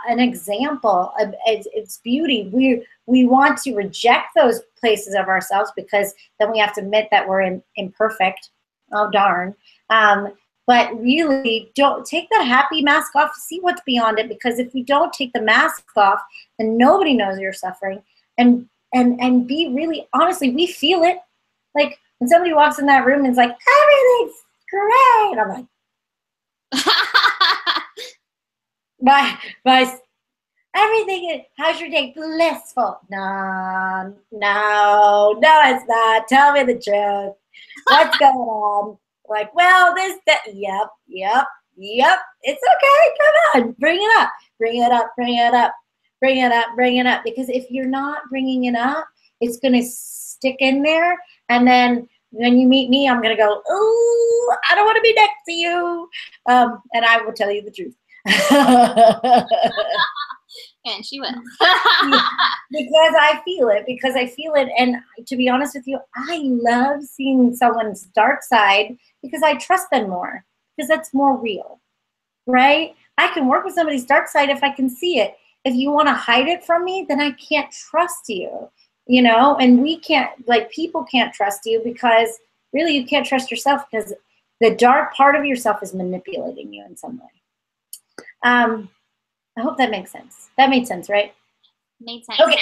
example of its beauty. We want to reject those places of ourselves, because then we have to admit that we're imperfect. Oh, darn. But really, don't take that happy mask off. See what's beyond it, because if you don't take the mask off, then nobody knows you're suffering. And be really, honestly, we feel it. Like when somebody walks in that room and is like, everything's great. I'm like, Everything is, how's your day? Blissful. No, no, no, it's not. Tell me the truth. What's going on? Like, well, this, that, yep, yep, yep. It's okay. Come on, bring it up, bring it up, bring it up, bring it up, bring it up. Because if you're not bringing it up, it's going to stick in there. And then when you meet me, I'm going to go, oh, I don't want to be next to you. And I will tell you the truth. And she will. Because I feel it. And to be honest with you, I love seeing someone's dark side because I trust them more, because that's more real, right? I can work with somebody's dark side if I can see it. If you want to hide it from me, then I can't trust you, you know? And we can't, like, people can't trust you because really you can't trust yourself because the dark part of yourself is manipulating you in some way. I hope that makes sense. That made sense, right? Made sense. Okay.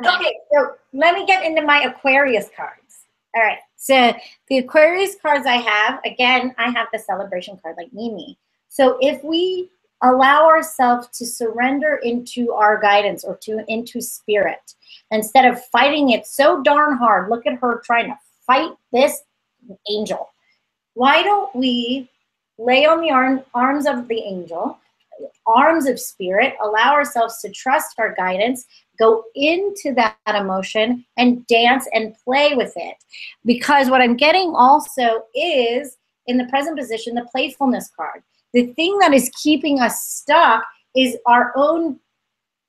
Okay, so let me get into my Aquarius cards. All right, so the Aquarius cards I have, again, I have the celebration card like Mimi. So if we allow ourselves to surrender into our guidance or into spirit, instead of fighting it so darn hard, look at her trying to fight this angel. Why don't we lay on the arms of the angel, arms of spirit, allow ourselves to trust our guidance, go into that emotion and dance and play with it. Because what I'm getting also is, in the present position, the playfulness card. The thing that is keeping us stuck is our own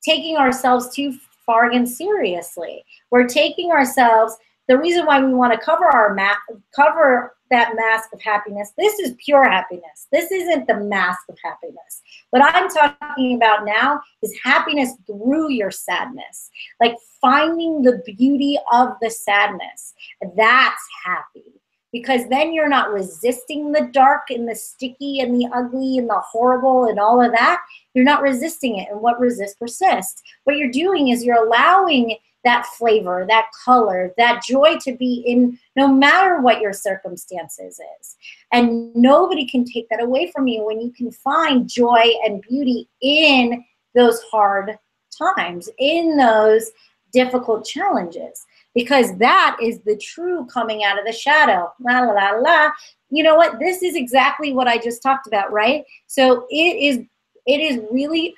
taking ourselves too far and seriously. We're taking ourselves, the reason why we want to cover that mask of happiness, this is pure happiness. This isn't the mask of happiness. What I'm talking about now is happiness through your sadness, like finding the beauty of the sadness. That's happy, because then you're not resisting the dark and the sticky and the ugly and the horrible and all of that. You're not resisting it, and what resists persists. What you're doing is you're allowing that flavor, that color, that joy to be in no matter what your circumstances is. And nobody can take that away from you when you can find joy and beauty in those hard times, in those difficult challenges, because that is the true coming out of the shadow. La, la, la, la. You know what? This is exactly what I just talked about, right? So it is really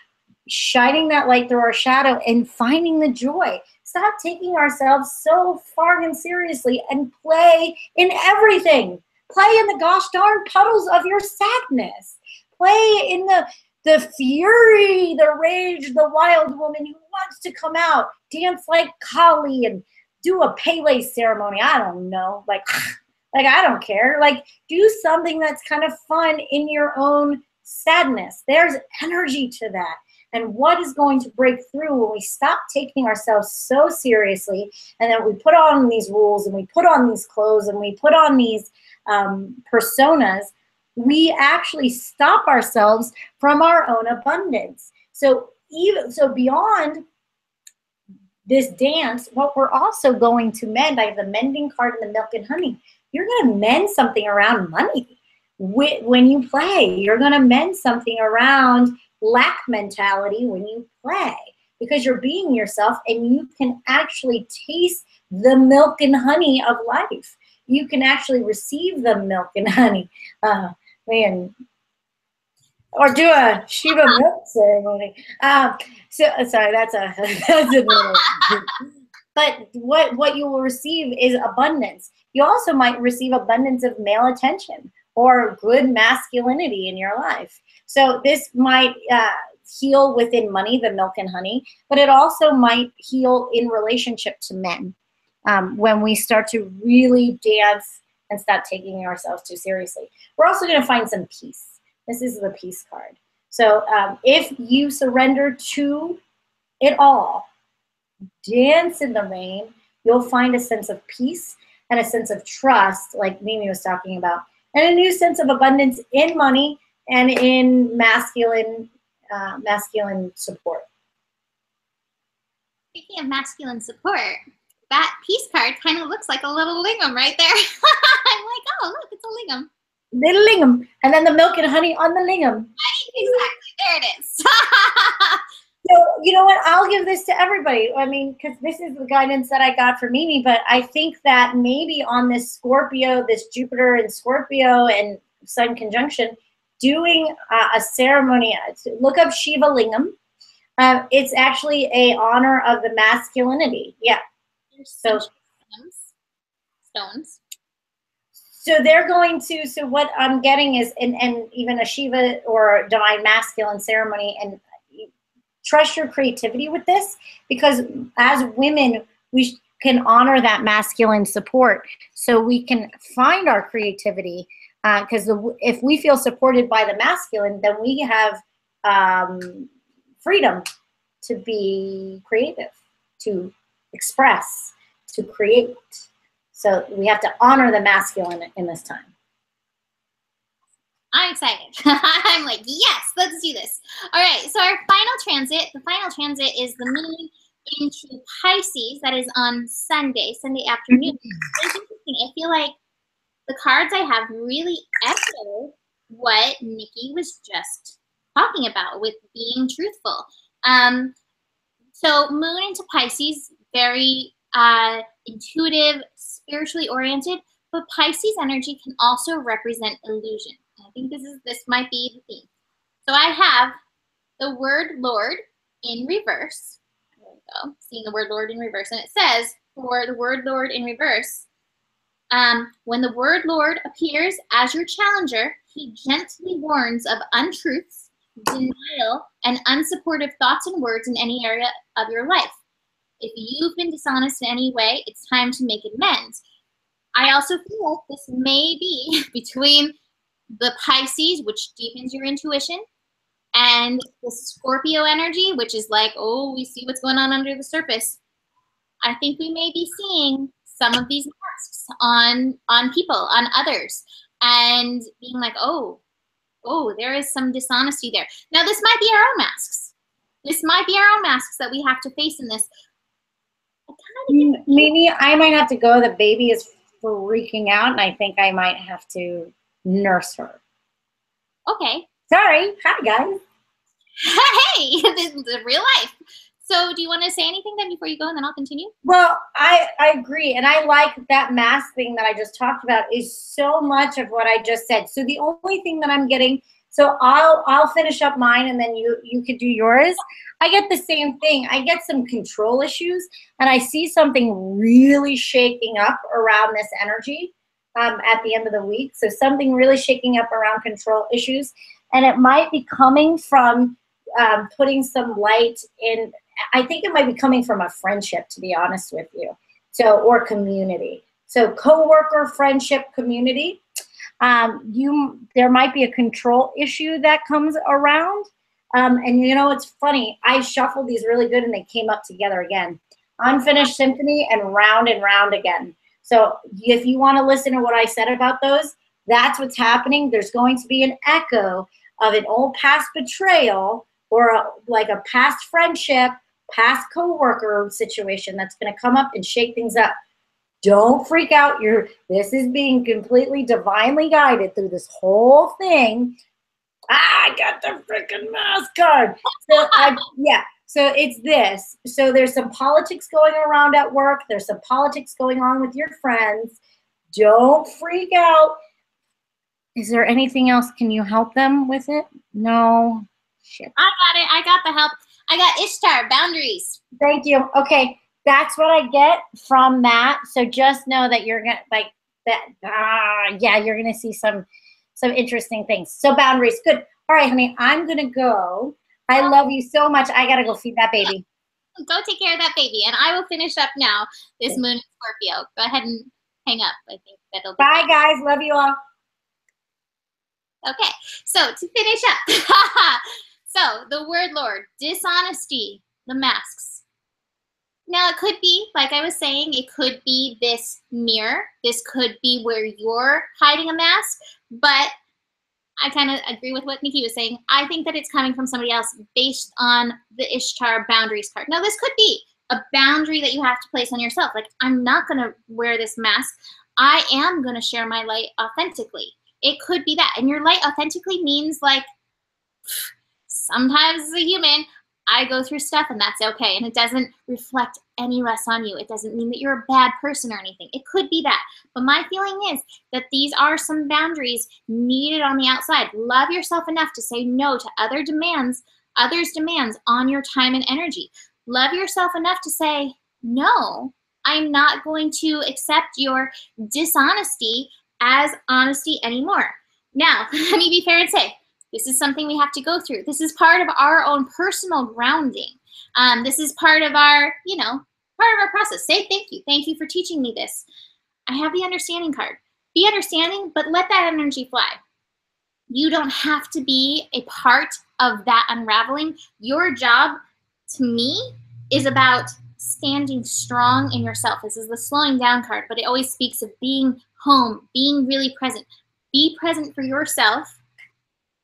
shining that light through our shadow and finding the joy. Stop taking ourselves so far and seriously and play in everything. Play in the gosh darn puddles of your sadness. Play in the fury, the rage, the wild woman who wants to come out. Dance like Kali and do a Pele ceremony. I don't know. Like I don't care. Like, do something that's kind of fun in your own sadness. There's energy to that. And what is going to break through when we stop taking ourselves so seriously, and then we put on these rules and we put on these clothes and we put on these personas, we actually stop ourselves from our own abundance. So beyond this dance, what we're also going to mend, I have the mending card and the milk and honey. You're going to mend something around money. When you play, you're going to mend something around lack mentality when you play, because you're being yourself and you can actually taste the milk and honey of life. You can actually receive the milk and honey. Or do a Shiva milk ceremony. Sorry, that's a little. But what you will receive is abundance. You also might receive abundance of male attention or good masculinity in your life. So this might heal within money, the milk and honey, but it also might heal in relationship to men when we start to really dance and stop taking ourselves too seriously. We're also going to find some peace. This is the peace card. So if you surrender to it all, dance in the rain, you'll find a sense of peace and a sense of trust, like Mimi was talking about, and a new sense of abundance in money and in masculine support. Speaking of masculine support, that peace card kind of looks like a little lingam right there. I'm like, oh, look, it's a lingam. Little lingam. And then the milk and honey on the lingam. Right, exactly. There it is. So, know what? I'll give this to everybody. I mean, because this is the guidance that I got from Mimi, but I think that maybe on this Scorpio, this Jupiter and Scorpio and Sun conjunction, doing a ceremony, look up Shiva Lingam. It's actually a honor of the masculinity. Yeah. So stones. So they're going to, so what I'm getting is, and even a Shiva or divine masculine ceremony, and trust your creativity with this, because as women, we can honor that masculine support so we can find our creativity. Because if we feel supported by the masculine, then we have freedom to be creative, to express, to create. So we have to honor the masculine in this time. I'm excited. I'm like, yes, let's do this. All right, so our final transit, the final transit is the moon into Pisces. That is on Sunday afternoon. It's interesting. I feel like the cards I have really echo what Nikki was just talking about with being truthful. So moon into Pisces, very intuitive, spiritually oriented, but Pisces energy can also represent illusion. I think this might be the theme. So I have the word Lord in reverse. There we go, seeing the word Lord in reverse, and it says for the word Lord in reverse, when the word Lord appears as your challenger, he gently warns of untruths, denial, and unsupportive thoughts and words in any area of your life. If you've been dishonest in any way, it's time to make amends. I also feel like this may be between the Pisces, which deepens your intuition, and the Scorpio energy, which is like, oh, we see what's going on under the surface. I think we may be seeing some of these masks on people, on others, and being like, oh, there is some dishonesty there. Now, this might be our own masks. This might be our own masks that we have to face in this. Maybe I might have to go. The baby is freaking out, and I think I might have to nurse her. Okay. Sorry. Hi, guys. Hey, this is real life. So do you want to say anything then before you go, and then I'll continue? Well, I agree. And I like that mask thing that I just talked about is so much of what I just said. So the only thing that I'm getting, so I'll finish up mine and then you could do yours. I get the same thing. I get some control issues, and I see something really shaking up around this energy at the end of the week. So something really shaking up around control issues. And it might be coming from putting some light in. I think it might be coming from a friendship, to be honest with you. So, or community. So coworker, friendship, community. There might be a control issue that comes around. And you know, it's funny. I shuffled these really good and they came up together again. Unfinished symphony and round again. So if you want to listen to what I said about those, that's what's happening. There's going to be an echo of an old past betrayal or like a past friendship, past coworker situation that's going to come up and shake things up. Don't freak out. This is being completely divinely guided through this whole thing. I got the freaking mask card. So so it's this. So there's some politics going around at work. There's some politics going on with your friends. Don't freak out. Is there anything else? Can you help them with it? No. Shit. I got it. I got the help. I got Ishtar, boundaries. Thank you. Okay. That's what I get from that. So just know that you're going to like that. Yeah, you're going to see some interesting things. So boundaries. Good. All right, honey, I'm going to go. I love you so much. I got to go feed that baby. Go take care of that baby. And I will finish up now this moon in Scorpio. Go ahead and hang up. I think that'll be Bye, guys. Love you all. Okay. So to finish up. So the word Lord, dishonesty, the masks. Now it could be, like I was saying, it could be this mirror. This could be where you're hiding a mask, but I kind of agree with what Nikki was saying. I think that it's coming from somebody else based on the Ishtar boundaries card. Now this could be a boundary that you have to place on yourself. Like, I'm not going to wear this mask. I am going to share my light authentically. It could be that. And your light authentically means like, sometimes as a human, I go through stuff, and that's okay. And it doesn't reflect any less on you. It doesn't mean that you're a bad person or anything. It could be that. But my feeling is that these are some boundaries needed on the outside. Love yourself enough to say no to others' demands on your time and energy. Love yourself enough to say, no, I'm not going to accept your dishonesty as honesty anymore. Now, let me be fair and say, this is something we have to go through. This is part of our own personal grounding. This is part of our, part of our process. Say thank you. Thank you for teaching me this. I have the understanding card. Be understanding, but let that energy fly. You don't have to be a part of that unraveling. Your job, to me, is about standing strong in yourself. This is the slowing down card, but it always speaks of being home, being really present. Be present for yourself,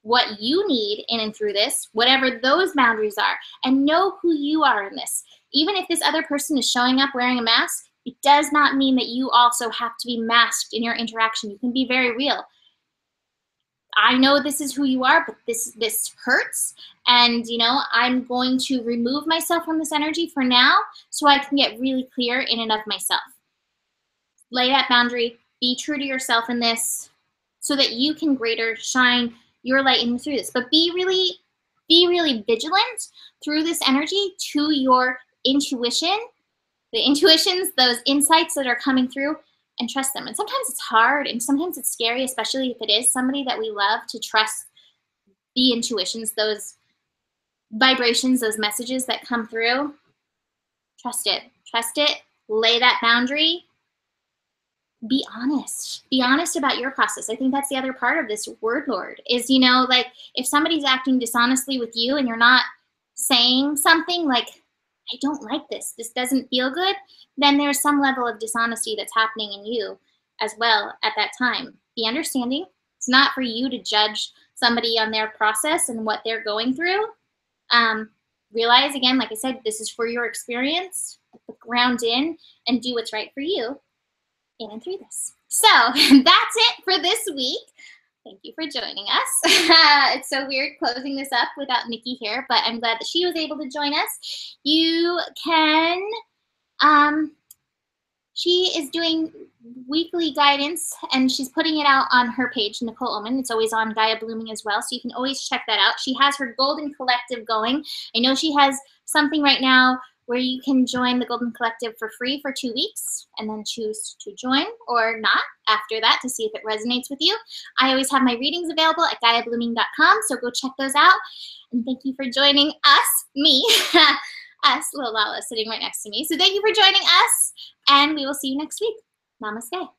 what you need in and through this, whatever those boundaries are, and know who you are in this. Even if this other person is showing up wearing a mask, it does not mean that you also have to be masked in your interaction. You can be very real. I know this is who you are, but this hurts. And, I'm going to remove myself from this energy for now so I can get really clear in and of myself. Lay that boundary. Be true to yourself in this so that you can greater shine your light in through this. But be really vigilant through this energy to your intuition, the intuitions, those insights that are coming through, and trust them. And sometimes it's hard, and sometimes it's scary, especially if it is somebody that we love, to trust the intuitions, those vibrations, those messages that come through. Trust it. Trust it. Lay that boundary. Be honest. Be honest about your process. I think that's the other part of this word lord is, like if somebody's acting dishonestly with you and you're not saying something like, I don't like this, this doesn't feel good, then there's some level of dishonesty that's happening in you as well at that time. Be understanding. It's not for you to judge somebody on their process and what they're going through. Realize, again, like I said, this is for your experience. Ground in and do what's right for you in and through this. So that's it for this week. Thank you for joining us. It's so weird closing this up without Nikki here, but I'm glad that she was able to join us. You can, she is doing weekly guidance, and she's putting it out on her page, Nicole Oman. It's always on Gaia Blooming as well, so you can always check that out. She has her Golden Collective going. I know she has something right now where you can join the Golden Collective for free for 2 weeks and then choose to join or not after that to see if it resonates with you. I always have my readings available at GaiaBlooming.com, so go check those out. And thank you for joining us, me, us, little Lala sitting right next to me. So thank you for joining us, and we will see you next week. Namaste.